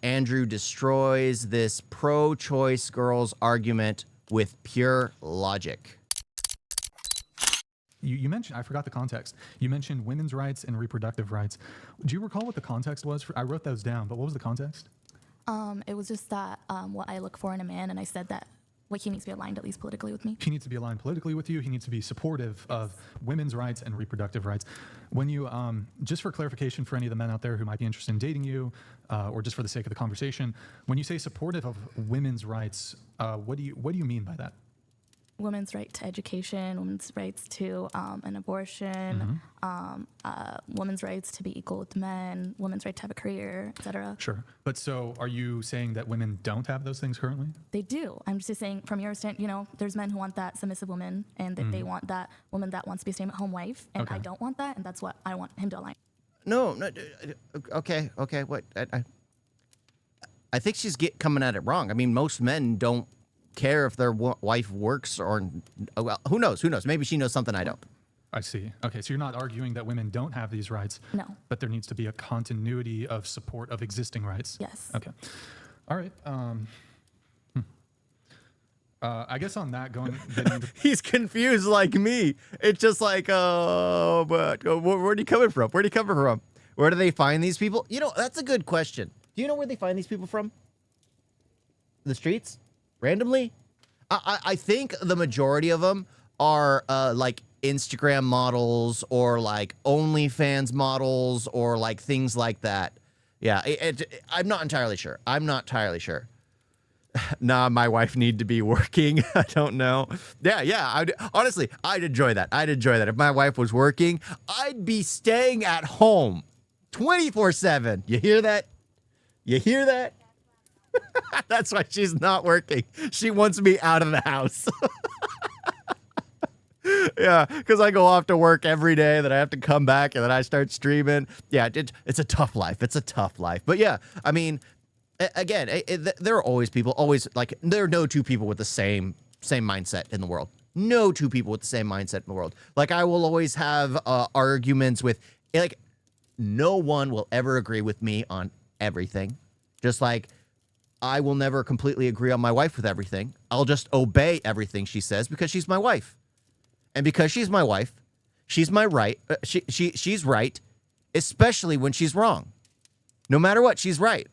Andrew destroys this pro-choice girls argument with pure logic. You mentioned, I forgot the context. You mentioned women's rights and reproductive rights. Do you recall what the context was? I wrote those down, but what was the context? It was just that what I look for in a man, and I said that he needs to be aligned at least politically with me. He needs to be aligned politically with you. He needs to be supportive of women's rights and reproductive rights. When you, just for clarification for any of the men out there who might be interested in dating you, or just for the sake of the conversation, when you say supportive of women's rights, what do you mean by that? Women's right to education, women's rights to an abortion, women's rights to be equal with men, women's right to have a career, etc. Sure. But so are you saying that women don't have those things currently? They do. I'm just saying from your stand, there's men who want that submissive woman and that they want that woman that wants to be a stay-at-home wife, and I don't want that, and that's what I want him to align. No, okay, what? I think she's coming at it wrong. I mean, most men don't care if their wife works or, well, who knows? Maybe she knows something I don't. I see. Okay, so you're not arguing that women don't have these rights. No. But there needs to be a continuity of support of existing rights. Yes. Okay. All right. I guess on that, getting into He's confused like me. It's just like, but where are you coming from? Where do they find these people? That's a good question. Do you know where they find these people from? The streets? Randomly? I think the majority of them are like Instagram models or like OnlyFans models or like things like that. Yeah, I'm not entirely sure. Nah, my wife need to be working. I don't know. Yeah. Honestly, I'd enjoy that. If my wife was working, I'd be staying at home 24/7. You hear that? That's why she's not working. She wants me out of the house. Yeah, because I go off to work every day, then I have to come back, and then I start streaming. Yeah, it's a tough life. But yeah, I mean, again, there are always people, there are no two people with the same mindset in the world. No two people with the same mindset in the world. Like, I will always have arguments with, like, no one will ever agree with me on everything. Just like I will never completely agree on my wife with everything. I'll just obey everything she says because she's my wife. And because she's my wife, she's my right. She's right, especially when she's wrong. No matter what, she's right.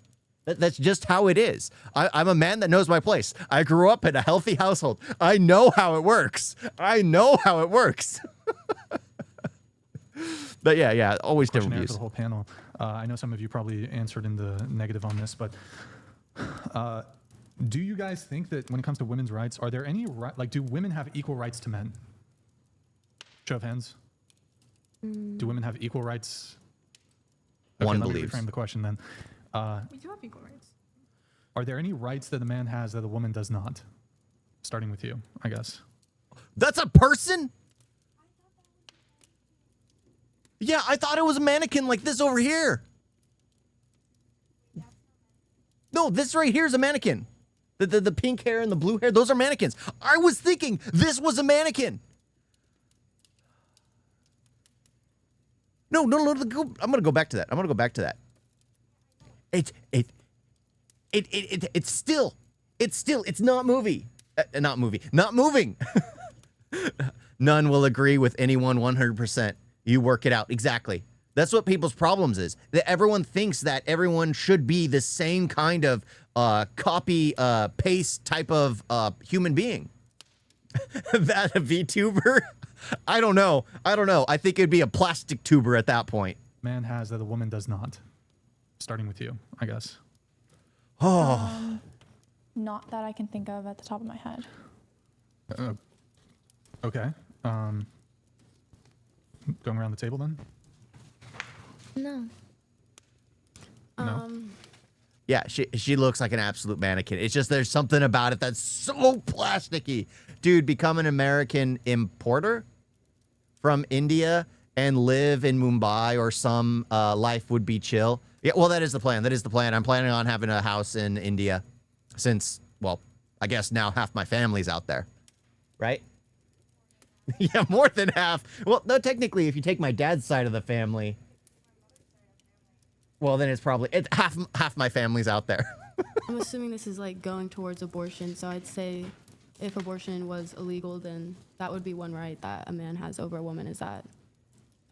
That's just how it is. I'm a man that knows my place. I grew up in a healthy household. I know how it works. But yeah, always different views. For the whole panel. I know some of you probably answered in the negative on this, but do you guys think that when it comes to women's rights, are there any do women have equal rights to men? Show of hands. Do women have equal rights? Okay, One let believes. me reframe the question then. We do have equal rights. Are there any rights that a man has that a woman does not? Starting with you, I guess. That's a person? Yeah, I thought it was a mannequin like this over here. No, this right here is a mannequin. The pink hair and the blue hair, those are mannequins. I was thinking this was a mannequin. No, I'm gonna go back to that. It's not moving. Not moving. None will agree with anyone 100%. You work it out. Exactly. That's what people's problems is. That everyone thinks that everyone should be the same kind of copy paste type of human being. That a VTuber? I don't know. I think it'd be a plastic tuber at that point. Man has that a woman does not. Starting with you, I guess. Oh. Not that I can think of at the top of my head. Okay. Going around the table then? No. No? Yeah, she looks like an absolute mannequin. It's just there's something about it that's so plasticky. Dude, become an American importer from India and live in Mumbai or some life would be chill. Yeah, well, that is the plan. I'm planning on having a house in India since, well, I guess now half my family's out there. Right? Yeah, more than half. Well, no, technically, if you take my dad's side of the family. Well, then it's probably half my family's out there. I'm assuming this is like going towards abortion, so I'd say if abortion was illegal, then that would be one right that a man has over a woman, is that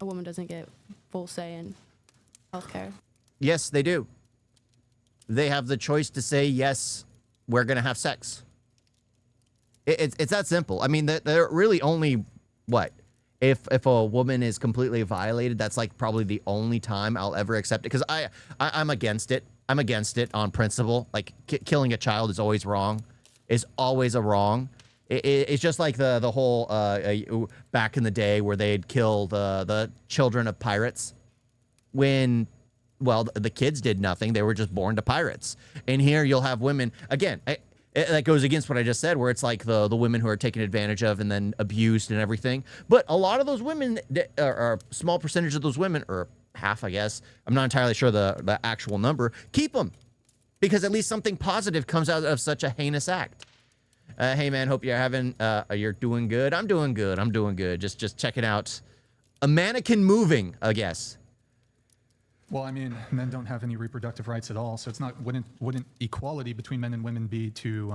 a woman doesn't get full say in healthcare. Yes, they do. They have the choice to say, yes, we're going to have sex. It's that simple. I mean, they're really only, what? If a woman is completely violated, that's like probably the only time I'll ever accept it. Because I'm against it. I'm against it on principle. Like, killing a child is always wrong. Is always a wrong. It's just like the whole back in the day where they'd kill the children of pirates when, well, the kids did nothing. They were just born to pirates. And here you'll have women, again, that goes against what I just said, where it's like the women who are taken advantage of and then abused and everything. But a lot of those women, or a small percentage of those women, or half, I guess, I'm not entirely sure the actual number, keep them. Because at least something positive comes out of such a heinous act. Hey man, hope you're doing good. I'm doing good. I'm doing good. Just checking out a mannequin moving, I guess. Well, I mean, men don't have any reproductive rights at all, so it's not wouldn't equality between men and women be to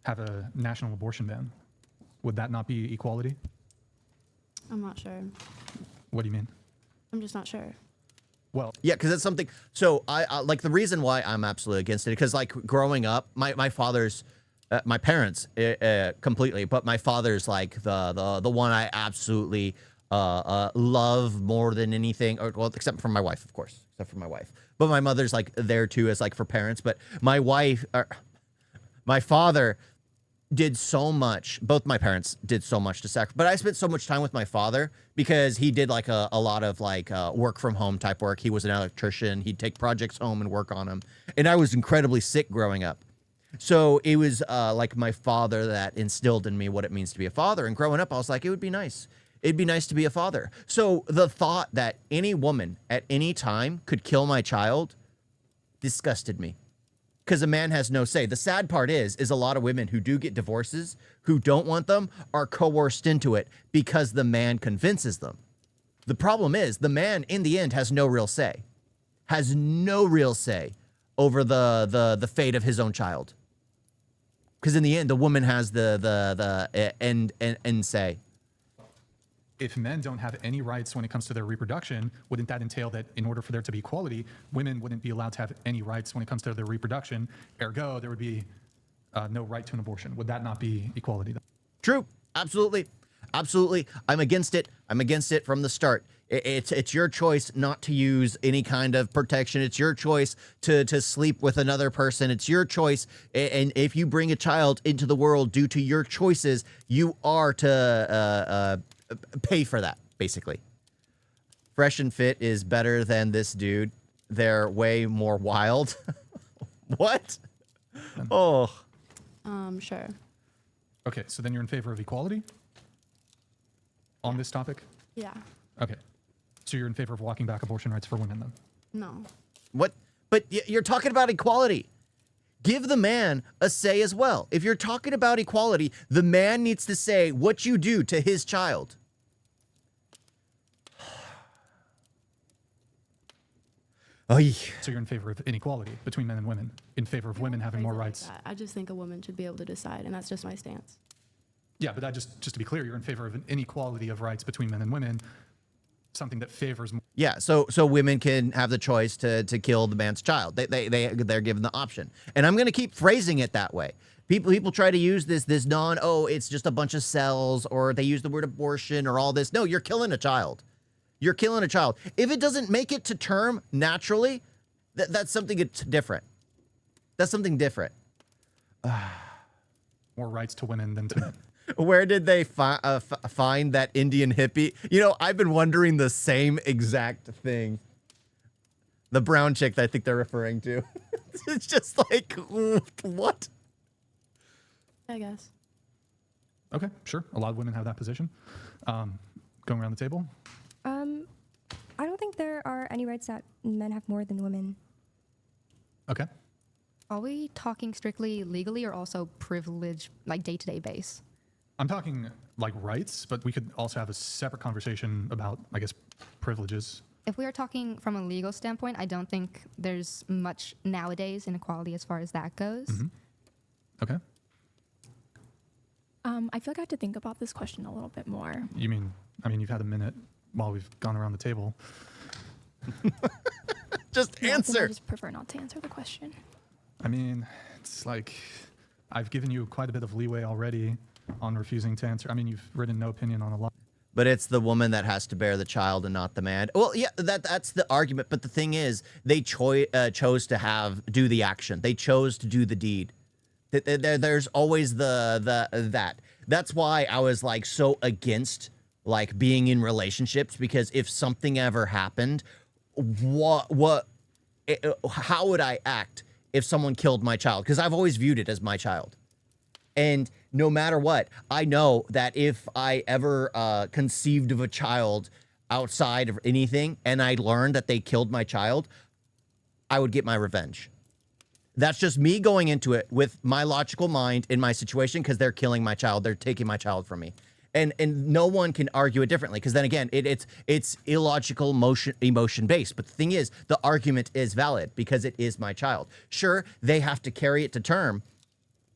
have a national abortion ban? Would that not be equality? I'm not sure. What do you mean? I'm just not sure. Well, Yeah, because it's something. So I like the reason why I'm absolutely against it, because like growing up, my father's, my parents completely, but my father's like the one I absolutely love more than anything, or well, except for my wife, of course, except for my wife. But my mother's like there too, as like for parents. But my wife, my father did so much. Both my parents did so much to sacrifice. But I spent so much time with my father because he did like a lot of like work from home type work. He was an electrician. He'd take projects home and work on them. And I was incredibly sick growing up. So it was like my father that instilled in me what it means to be a father. And growing up, I was like, it would be nice. It'd be nice to be a father. So the thought that any woman at any time could kill my child disgusted me. Because a man has no say. The sad part is a lot of women who do get divorces, who don't want them, are coerced into it because the man convinces them. The problem is the man, in the end, has no real say. Has no real say over the fate of his own child. Because in the end, the woman has the end say. if men don't have any rights when it comes to their reproduction, wouldn't that entail that in order for there to be equality, women wouldn't be allowed to have any rights when it comes to their reproduction? Ergo, there would be no right to an abortion. Would that not be equality? True. Absolutely. Absolutely. I'm against it. I'm against it from the start. It's your choice not to use any kind of protection. It's your choice to sleep with another person. It's your choice. And if you bring a child into the world due to your choices, you are to pay for that, basically. Fresh and Fit is better than this dude. They're way more wild. What? Oh. Sure. Okay, so then you're in favor of equality on this topic? Yeah. Okay. So you're in favor of walking back abortion rights for women then? No. What? But you're talking about equality. Give the man a say as well. If you're talking about equality, the man needs to say what you do to his child. Oh, yeah. So you're in favor of inequality between men and women, in favor of women having more Phrase it like rights? that. I just think a woman should be able to decide, and that's just my stance. Yeah, but that just to be clear, you're in favor of an inequality of rights between men and women, something that favors more. Yeah, so women can have the choice to kill the man's child. They're given the option. And I'm going to keep phrasing it that way. People try to use this it's just a bunch of cells, or they use the word abortion or all this. No, you're killing a child. You're killing a child. If it doesn't make it to term naturally, that's something different. That's something different. More rights to women than to men. Where did they find that Indian hippie? You know, I've been wondering the same exact thing. The brown chick that I think they're referring to. It's just like, what? I guess. Okay, sure. A lot of women have that position. Going around the table. I don't think there are any rights that men have more than women. Okay. Are we talking strictly legally or also privilege, like day-to-day base? I'm talking like rights, but we could also have a separate conversation about, I guess, privileges. If we are talking from a legal standpoint, I don't think there's much nowadays inequality as far as that goes. Okay. I feel like I have to think about this question a little bit more. You mean, I mean, you've had a minute while we've gone around the table. Just Yeah, then I answer. just prefer not to answer the question. I mean, it's like I've given you quite a bit of leeway already on refusing to answer. I mean, you've written no opinion on a lot. But it's the woman that has to bear the child and not the man. Well, yeah, that's the argument. But the thing is, they chose to do the action. They chose to do the deed. There's always that. That's why I was like so against like being in relationships, because if something ever happened, how would I act if someone killed my child? Because I've always viewed it as my child. And no matter what, I know that if I ever conceived of a child outside of anything and I learned that they killed my child, I would get my revenge. That's just me going into it with my logical mind in my situation, because they're killing my child. They're taking my child from me. And no one can argue it differently, because then again, it's illogical, emotion based. But the thing is, the argument is valid because it is my child. Sure, they have to carry it to term.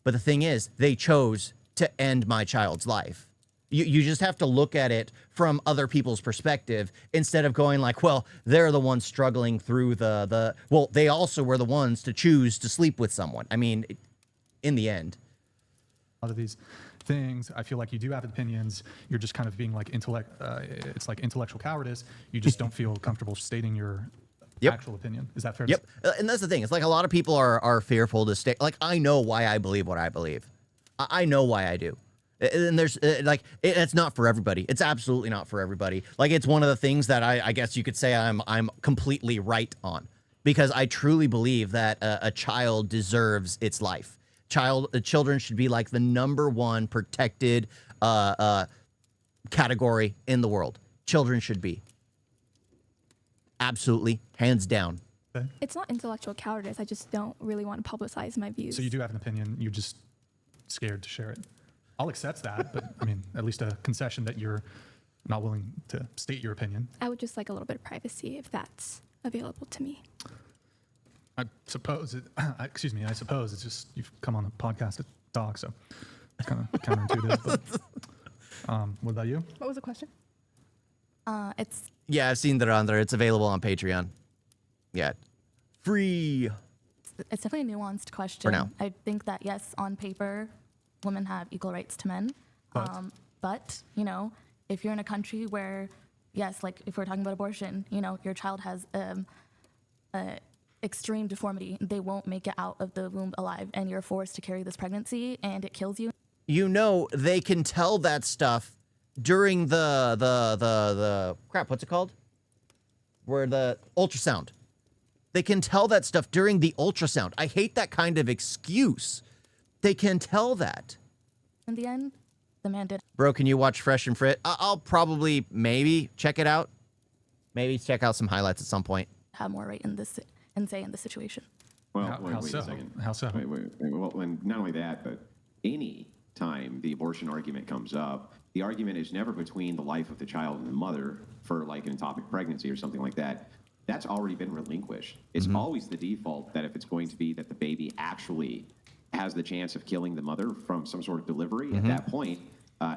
But the thing is, they chose to end my child's life. You just have to look at it from other people's perspective instead of going like, well, they're the ones struggling through well, they also were the ones to choose to sleep with someone. I mean, in the end. A lot of these things, I feel like you do have opinions. You're just kind of being like it's like intellectual cowardice. You just don't feel comfortable stating your actual opinion. Is that fair? Yep. And that's the thing. It's like a lot of people are fearful to stay. Like, I know why I believe what I believe. I know why I do. And there's it's not for everybody. It's absolutely not for everybody. Like, it's one of the things that I guess you could say I'm completely right on, because I truly believe that a child deserves its life. Children should be like the #1 protected category in the world. Children should be. Absolutely, hands down. Okay. It's not intellectual cowardice. I just don't really want to publicize my views. So you do have an opinion. You're just scared to share it. I'll accept that, but I mean, at least a concession that you're not willing to state your opinion. I would just like a little bit of privacy if that's available to me. I suppose I suppose it's just you've come on a podcast to talk, so it's kind of counterintuitive. But what about you? What was the question? Yeah, I've seen that on there. It's available on Patreon. Yeah. Free. It's definitely a nuanced question. For now. I think that, yes, on paper, women have equal rights to men. But, you know, if you're in a country where, yes, like if we're talking about abortion, you know, your child has extreme deformity, they won't make it out of the womb alive, and you're forced to carry this pregnancy and it kills you. You know, they can tell that stuff during the crap, what's it called? Where the ultrasound. They can tell that stuff during the ultrasound. I hate that kind of excuse. They can tell that. In the end, the man did Bro, can you watch Fresh and Fit? I'll probably maybe check it out. Maybe check out some highlights at some point. have more right in this and say in this situation. Well, How wait so? a second. How so? Wait. Well, and not only that, but any time the abortion argument comes up, the argument is never between the life of the child and the mother for like an ectopic pregnancy or something like that. That's already been relinquished. It's always the default that if it's going to be that the baby actually has the chance of killing the mother from some sort of delivery, at that point,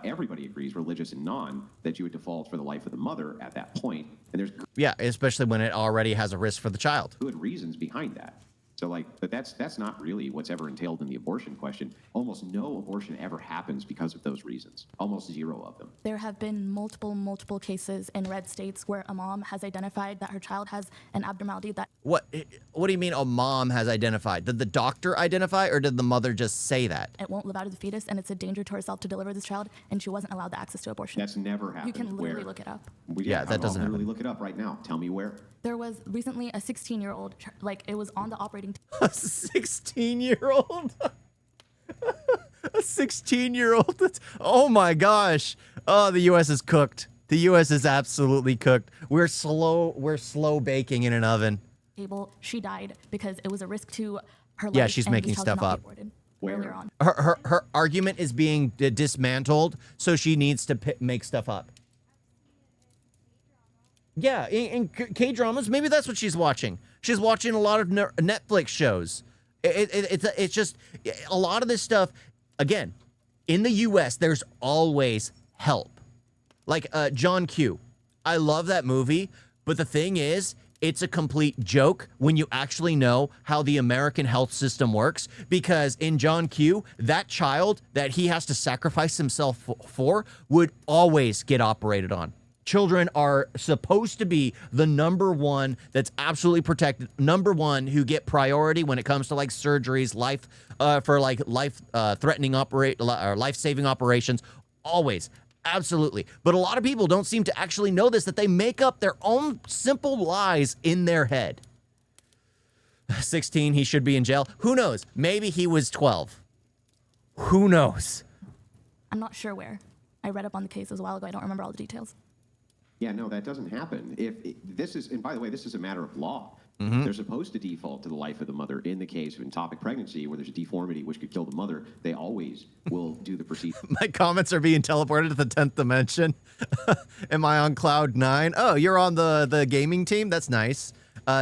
everybody agrees, religious and non, that you would default for the life of the mother at that point. And there's Yeah, especially when it already has a risk for the child. good reasons behind that. So like, but that's not really what's ever entailed in the abortion question. Almost no abortion ever happens because of those reasons. Almost zero of them. There have been multiple cases in red states where a mom has identified that her child has an abnormality that What do you mean a mom has identified? Did the doctor identify, or did the mother just say that? it won't live out of the fetus and it's a danger to herself to deliver this child, and she wasn't allowed the access to abortion. That's never happened. You can literally Where? look it up. Yeah, that doesn't I'll literally happen. look it up right now. Tell me where. There was recently a 16-year-old, like it was on the operating A 16-year-old? A 16-year-old? Oh my gosh. Oh, the U.S. is cooked. The U.S. is absolutely cooked. We're slow baking in an oven. table. She died because it was a risk to her life. Yeah, she's and the making child stuff could not up. be aborted Where? earlier on. Her argument is being dismantled, so she needs to make stuff up. Yeah, in K-dramas, maybe that's what she's watching. She's watching a lot of Netflix shows. It's just a lot of this stuff. Again, in the U.S., there's always help. Like John Q. I love that movie, but the thing is, it's a complete joke when you actually know how the American health system works. Because in John Q, that child that he has to sacrifice himself for would always get operated on. Children are supposed to be the number one that's absolutely protected, number one who get priority when it comes to like surgeries, life threatening or life-saving operations, always. Absolutely. But a lot of people don't seem to actually know this, that they make up their own simple lies in their head. 16, he should be in jail. Who knows? Maybe he was 12. Who knows? I'm not sure where. I read up on the case a while ago. I don't remember all the details. Yeah, no, that doesn't happen. And by the way, this is a matter of law. They're supposed to default to the life of the mother in the case of ectopic pregnancy where there's a deformity which could kill the mother. They always will do the procedure. My comments are being teleported to the 10th dimension. Am I on cloud 9? Oh, you're on the gaming team? That's nice.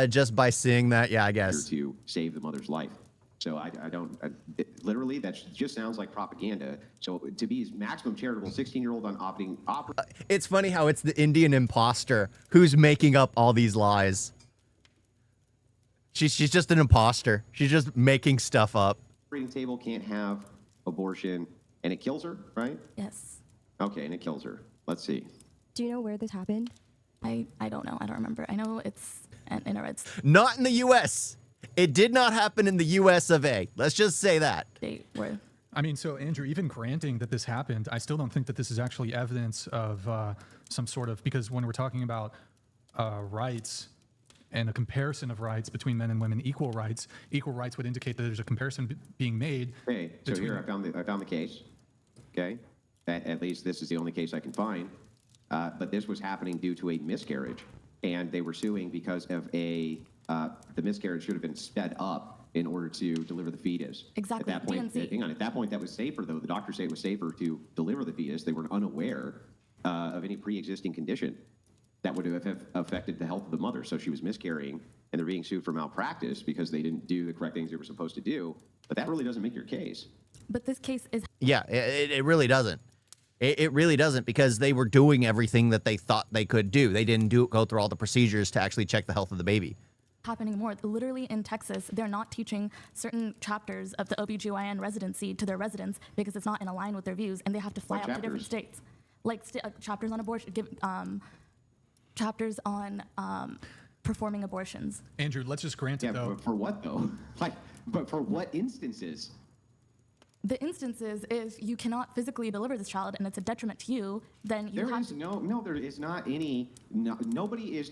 Just by seeing that, yeah, I guess. To save the mother's life. So literally, that just sounds like propaganda. So to be his maximum charitable 16-year-old on operating. It's funny how it's the Indian imposter who's making up all these lies. She's just an imposter. She's just making stuff up. Operating table can't have abortion, and it kills her, right? Yes. Okay, and it kills her. Let's see. Do you know where this happened? I don't know. I don't remember. I know it's in a red state. Not in the U.S. It did not happen in the U.S. of A. Let's just say that. Where I mean, so Andrew, even granting that this happened, I still don't think that this is actually evidence of some sort of, because when we're talking about rights and a comparison of rights between men and women, equal rights would indicate that there's a comparison being made. Okay, so here I found the case. Okay, at least this is the only case I can find. But this was happening due to a miscarriage, and they were suing because of the miscarriage should have been sped up in order to deliver the fetus. Exactly. At that point, hang on. At that point, that was safer, though. The doctors say it was safer to deliver the fetus. They were unaware of any pre-existing condition that would have affected the health of the mother. So she was miscarrying, and they're being sued for malpractice because they didn't do the correct things they were supposed to do. But that really doesn't make your case. But this case is. Yeah, it really doesn't. It really doesn't, because they were doing everything that they thought they could do. They didn't go through all the procedures to actually check the health of the baby. Happening more. Literally in Texas, they're not teaching certain chapters of the OBGYN residency to their residents because it's not in line with their views, and they have to fly out to different states. Like chapters on abortion, chapters on performing abortions. Andrew, let's just grant it, though. But for what, though? But for what instances? The instances, if you cannot physically deliver this child and it's a detriment to you, then you have to. There is not any. Nobody is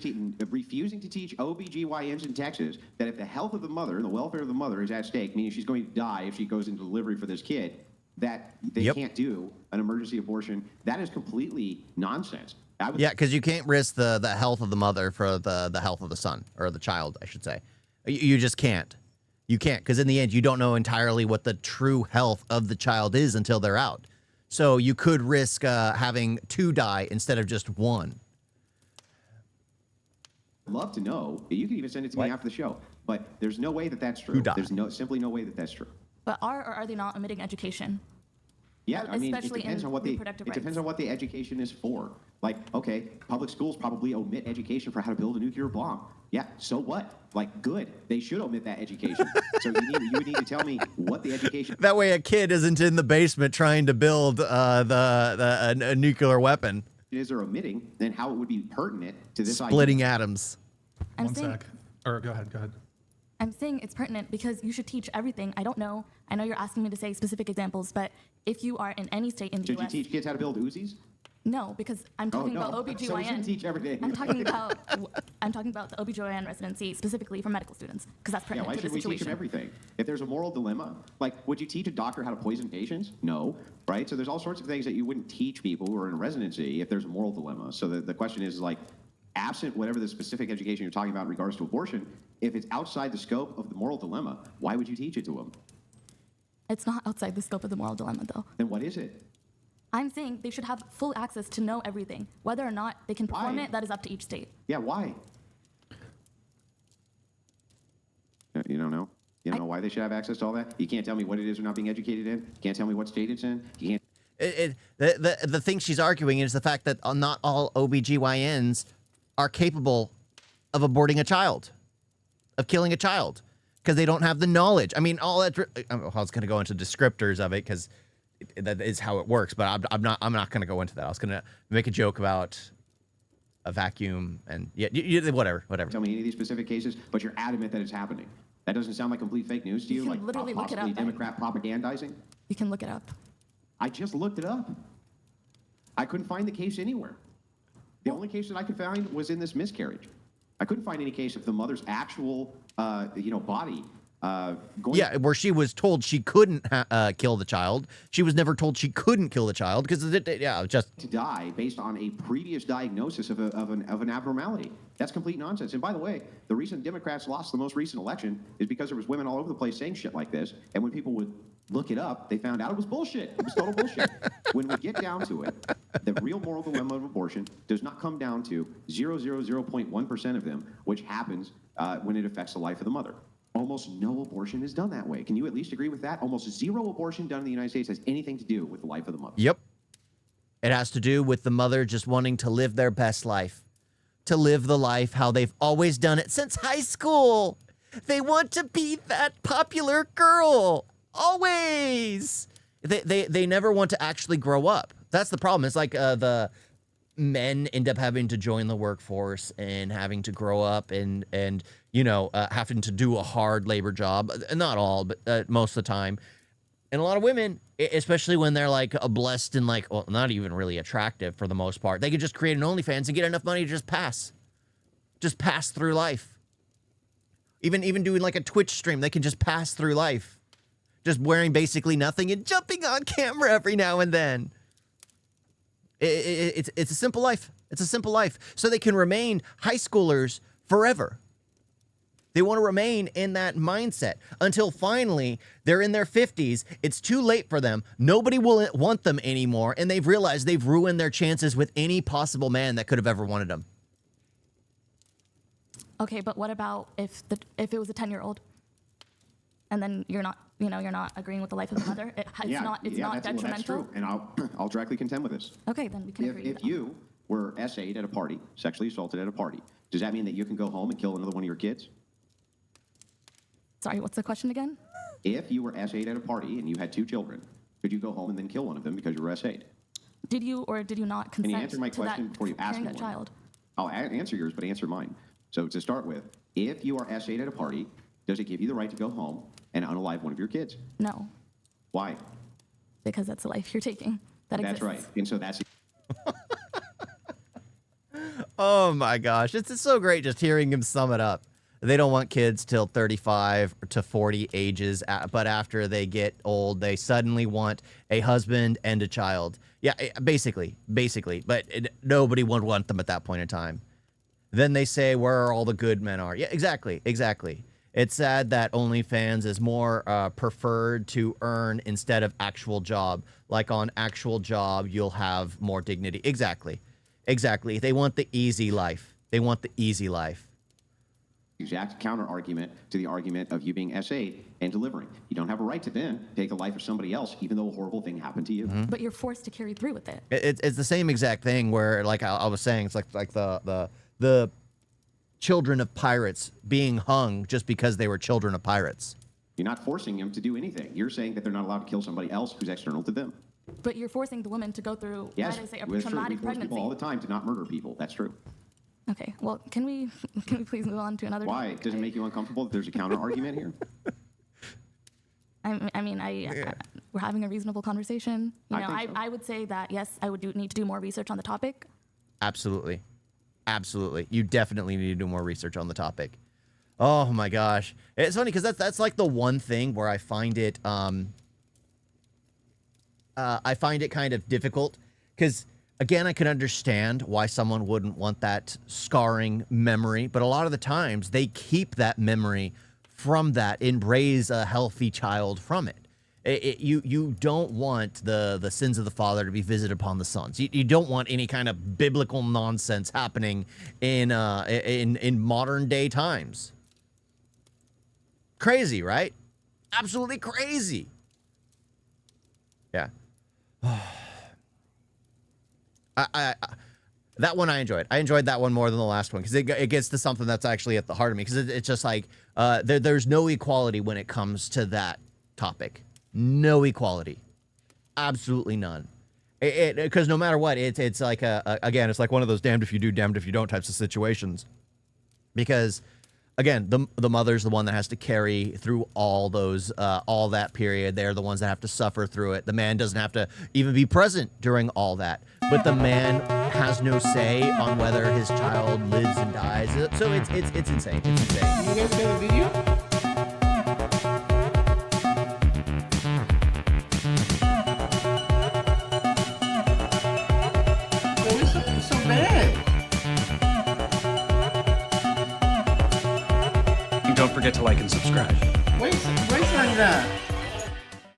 refusing to teach OBGYNs in Texas that if the health of the mother and the welfare of the mother is at stake, meaning she's going to die if she goes into delivery for this kid, that they can't do an emergency abortion. That is completely nonsense. Yeah, because you can't risk the health of the mother for the health of the son, or the child, I should say. You just can't. You can't, because in the end, you don't know entirely what the true health of the child is until they're out. So you could risk having 2 die instead of just 1. I'd love to know. You can even send it to me after the show. But there's no way that that's true. There's simply no way that that's true. But are they not omitting education? Yeah, I mean, Especially it depends in on what reproductive it depends rights. on what the education is for. Like, okay, public schools probably omit education for how to build a nuclear bomb. Yeah, so what? Like, good. They should omit that education. So you would need to tell me what the education. That way, a kid isn't in the basement trying to build a nuclear weapon. Is they're omitting, then how it would be pertinent to this splitting idea. atoms. One sec. Or go ahead. I'm saying it's pertinent because you should teach everything. I don't know. I know you're asking me to say specific examples, but if you are in any state in the Should U.S. you teach kids how to build Uzis? No, because I'm talking about OBGYN. So we shouldn't teach everything. I'm talking about the OBGYN residency specifically for medical students because that's pertinent why to the should we situation. teach them everything? If there's a moral dilemma, like, would you teach a doctor how to poison patients? No, right? So there's all sorts of things that you wouldn't teach people who are in a residency if there's a moral dilemma. So the question is, like, absent whatever the specific education you're talking about in regards to abortion, if it's outside the scope of the moral dilemma, why would you teach it to them? It's not outside the scope of the moral dilemma, though. Then what is it? I'm saying they should have full access to know everything. Whether or not they can perform Why? it, that is up to each state. Yeah, why? You don't know? You don't know why they should have access to all that? You can't tell me what it is they're not being educated in? You can't tell me what state it's in? You can't. The thing she's arguing is the fact that not all OBGYNs are capable of aborting a child, of killing a child, because they don't have the knowledge. I mean, all that. I was going to go into descriptors of it because that is how it works, but I'm not going to go into that. I was going to make a joke about a vacuum and whatever. Tell me any of these specific cases, but you're adamant that it's happening. That doesn't sound like complete fake news to you? You can Like literally look it possibly up. Democrat propagandizing? You can look it up. I just looked it up. I couldn't find the case anywhere. The only case that I could find was in this miscarriage. I couldn't find any case of the mother's actual, body going. Yeah, where she was told she couldn't kill the child. She was never told she couldn't kill the child because just To die based on a previous diagnosis of an abnormality. That's complete nonsense. And by the way, the reason Democrats lost the most recent election is because there was women all over the place saying shit like this. And when people would look it up, they found out it was bullshit. It was total bullshit. When we get down to it, the real moral dilemma of abortion does not come down to 0.1% of them, which happens when it affects the life of the mother. Almost no abortion is done that way. Can you at least agree with that? Almost zero abortion done in the United States has anything to do with the life of the mother. Yep. It has to do with the mother just wanting to live their best life, to live the life how they've always done it since high school. They want to be that popular girl. Always. They never want to actually grow up. That's the problem. It's like the men end up having to join the workforce and having to grow up and having to do a hard labor job. Not all, but most of the time. And a lot of women, especially when they're like blessed and like, well, not even really attractive for the most part, they could just create an OnlyFans and get enough money to just pass through life. Even doing like a Twitch stream, they can just pass through life, just wearing basically nothing and jumping on camera every now and then. It's a simple life. It's a simple life. So they can remain high schoolers forever. They want to remain in that mindset until finally they're in their 50s. It's too late for them. Nobody will want them anymore. And they've realized they've ruined their chances with any possible man that could have ever wanted them. Okay, but what about if it was a 10-year-old, and then you're not agreeing with the life of the mother? It's not detrimental. That's true. And I'll directly contend with this. Okay, then we can agree. If you were SA'd at a party, sexually assaulted at a party, does that mean that you can go home and kill another one of your kids? Sorry, what's the question again? If you were SA'd at a party and you had 2 children, could you go home and then kill one of them because you were SA'd? Did you or did you not consent Can you answer my to question that, before you ask carrying me that one? child? I'll answer yours, but answer mine. So to start with, if you are SA'd at a party, does it give you the right to go home and unalive one of your kids? No, Why? because that's the life you're taking. That That's exists. right. And so that's Oh my gosh. It's so great just hearing him sum it up. They don't want kids till 35 to 40 ages, but after they get old, they suddenly want a husband and a child. Yeah, basically, but nobody would want them at that point in time. Then they say where all the good men are. Yeah, exactly. It's sad that OnlyFans is more preferred to earn instead of actual job. Like on actual job, you'll have more dignity. Exactly. They want the easy life. exact counter argument to the argument of you being SA and delivering. You don't have a right to then take the life of somebody else, even though a horrible thing happened to you. Mm-hmm. But you're forced to carry through with it. It's the same exact thing where, like I was saying, it's like the children of pirates being hung just because they were children of pirates. You're not forcing them to do anything. You're saying that they're not allowed to kill somebody else who's external to them. But you're forcing the woman to go through, Yes, might I say, a that's true. We traumatic force people all pregnancy. the time to not murder people. That's true. Okay, well, can we please move on to another Why? topic? Does it make you uncomfortable that there's a counter argument here? We're having a reasonable conversation. You I know, think so. I would say that, yes, I would need to do more research on the topic. Absolutely. You definitely need to do more research on the topic. Oh my gosh. It's funny because that's like the one thing where I find it kind of difficult because, again, I can understand why someone wouldn't want that scarring memory, but a lot of the times they keep that memory from that and raise a healthy child from it. You don't want the sins of the father to be visited upon the sons. You don't want any kind of biblical nonsense happening in modern day times. Crazy, right? Absolutely crazy. Yeah. That one I enjoyed. I enjoyed that one more than the last one because it gets to something that's actually at the heart of me. Because it's just like there's no equality when it comes to that topic. No equality, absolutely none. Because no matter what, it's like again, it's like one of those damned if you do, damned if you don't types of situations. Because again, the mother's the one that has to carry through all that period. They're the ones that have to suffer through it. The man doesn't have to even be present during all that. But the man has no say on whether his child lives and dies. So it's insane. It's insane. You guys got a video? It's so bad. And don't forget to like and subscribe. Wait like that.